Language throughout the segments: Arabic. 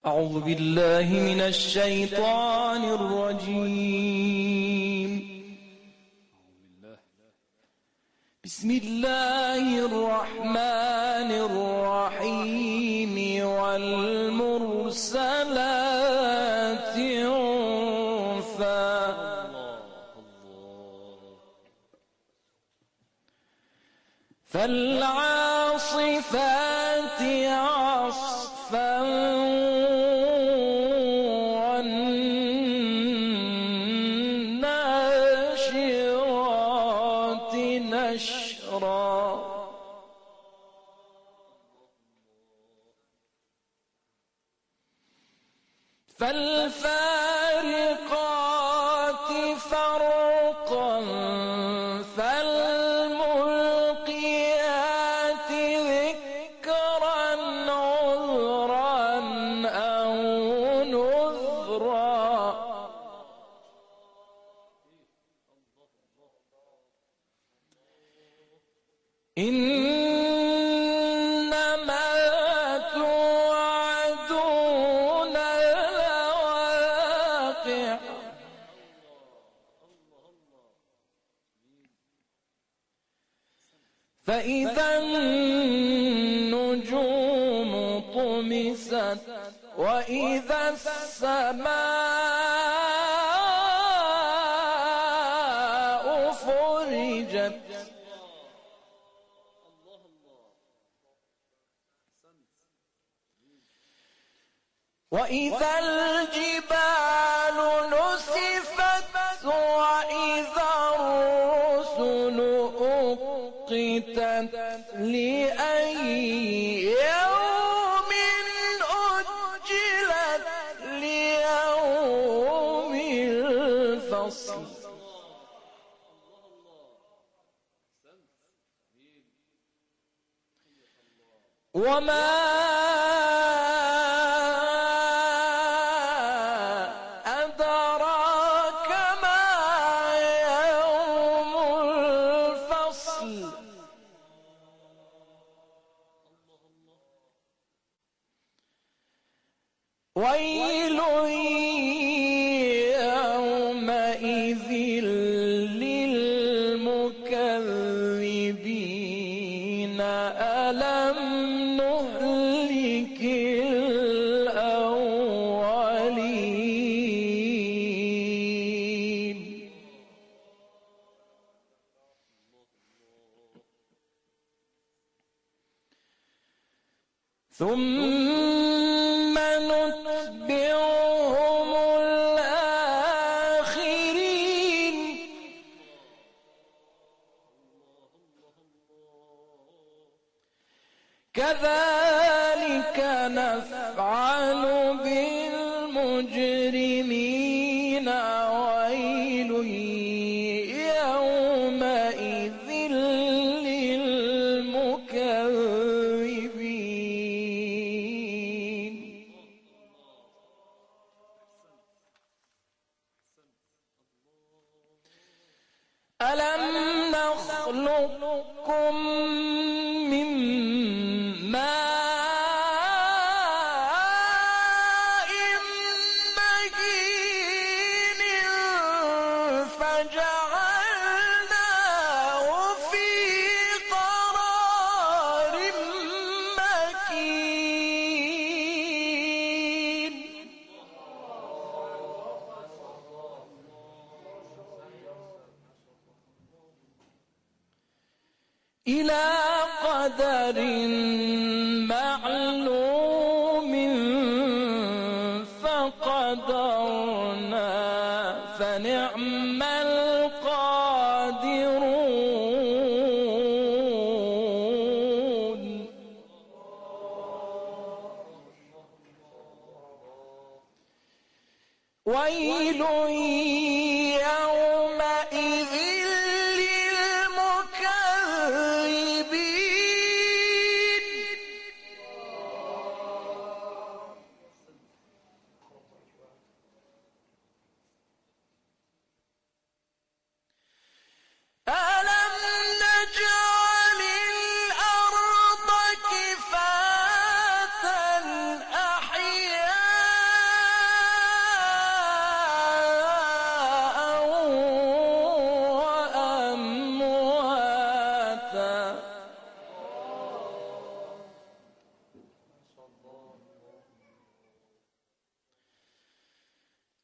أعوذ بالله من الشيطان الرجيم. بسم الله الرحمن الرحيم. والمرسلات عرفا فالعاصفات عصفا والناشرات نشرا فالفارقات فرقا فالملقيات ذكرا عذرا أو نذرا إنما توعدون لواقع فإذا النجوم طمست وإذا السماء فرجت وإذا الجبال نسفت وإذا الرسل أقتت لأي يوم أجلت ليوم الفصل وما أدراك ما يوم الفصل ويل يومئذ للمكذبين ألم نهلك الأولين ثم نتبعهم الآخرين كذلك نفعل بالمجرمين ويل يومئذ للمكذبين ألم نخلقكم من ماء مهين فجعلناه في قرار مكين إلى قدر معلوم فقدرنا فنعم القادرون ويل يومئذ للمكذبين ألم نجعل الأرض كفاتا أحياء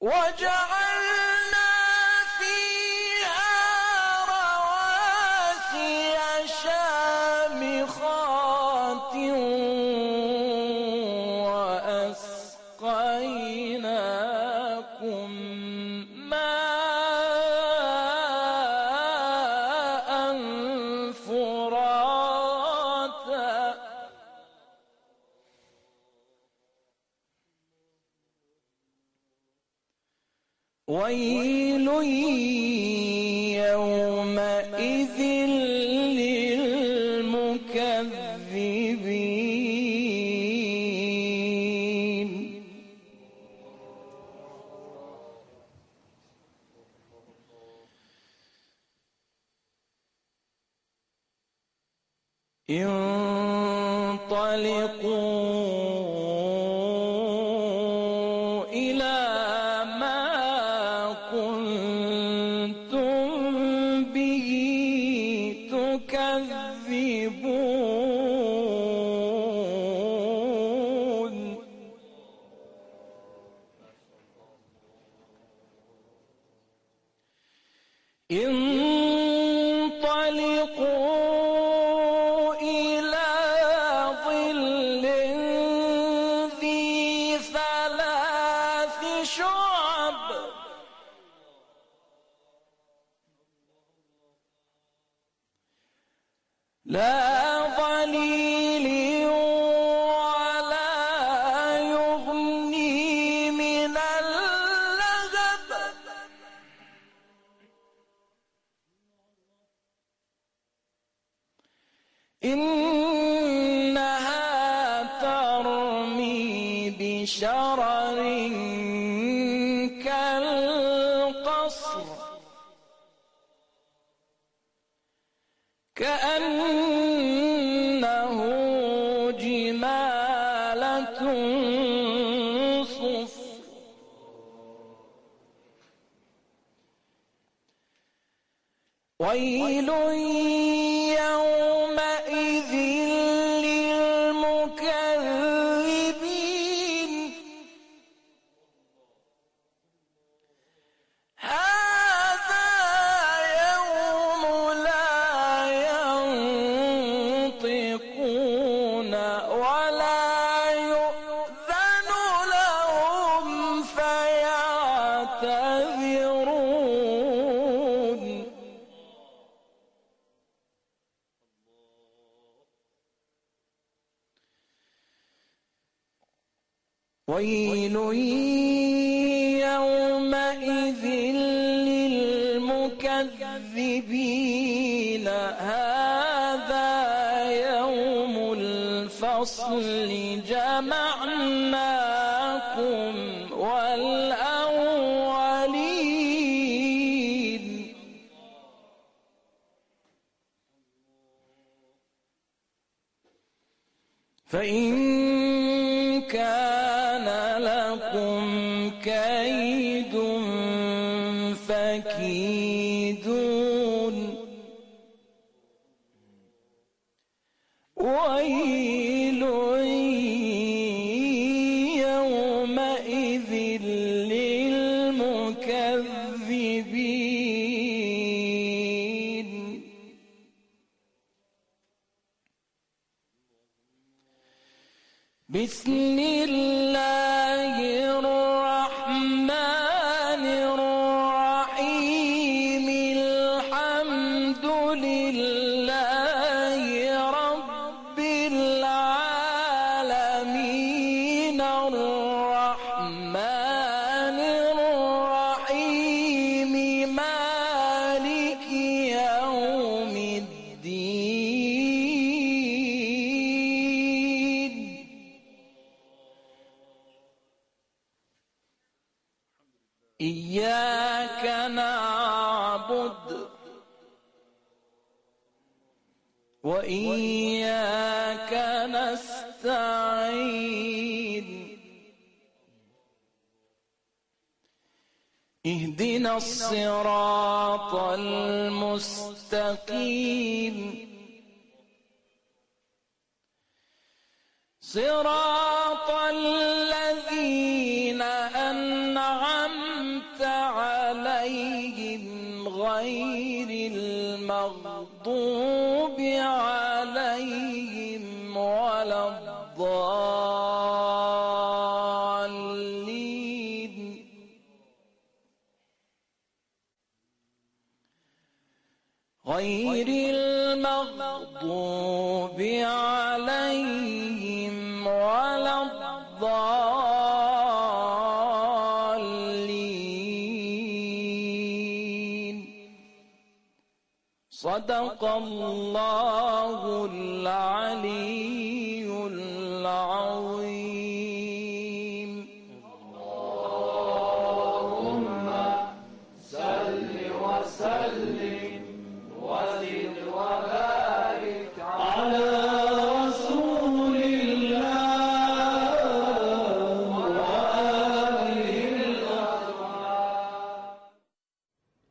وجعلنا فيها رواسي شامخات وأسقيناكم ماء فراتا ويل يومئذ للمكذبين انطلقوا إلى ما كنتم به تكذبون انطلقوا إلى ظل ذي ثلاث شعب لا ظليل ولا يغني من اللهب إنها ترمي بشرر كالقصر كأنه جمالة صفر ويل يومئذ للمكذبين هذا يوم لا ينطقون ولا يؤذن لهم فيعتذرون ويل يومئذ للمكذبين هذا يوم الفصل جمعناكم والأولين فإن كان لكم كيد فكيدون ويل يومئذ للمكذبين بسم الله الرحمن الرحيم الحمد لله رب العالمين الرحمن الرحيم مالك يوم الدين إياك نعبد وإياك نستعين اهدنا الصراط المستقيم صراط الذين أنعمت غير المغضوب عليهم ولا الضالين. صدق الله العلي العظيم. اللهم صل وسلم